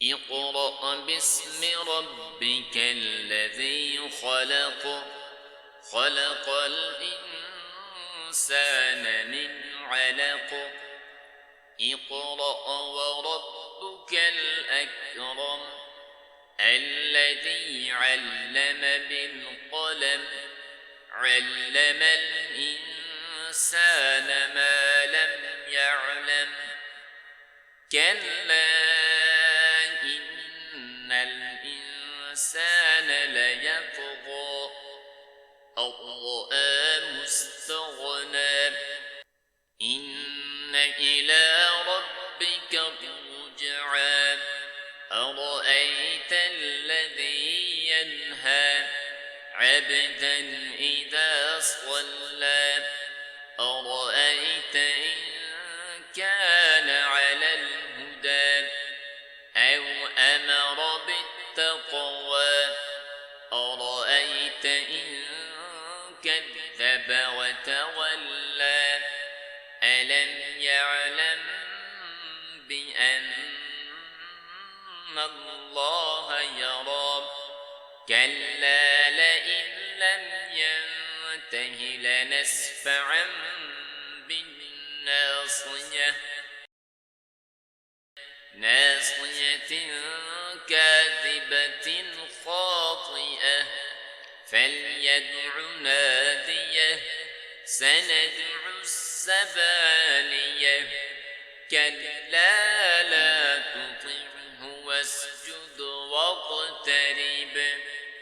اقرأ باسم ربك الذي خلق خلق الإنسان من علق اقرأ وربك الأكرم الذي علم بالقلم علم الإنسان ما لم يعلم كلا إن الإنسان ليطغى أن رآه استغنى إن إلى ربك الرجعى أرأيت الذي ينهى عبدا إذا صلى أرأيت إن كان على الهدى أو أمر بالتقوى أرأيت إن كذب وتولى ألم يعلم بأن الله يرى كلا لئن لم ينته لنسفعا بالناصية ناصية كاذبة خاطئة فليدع ناديه سندع الزبانية كلا لا تطعه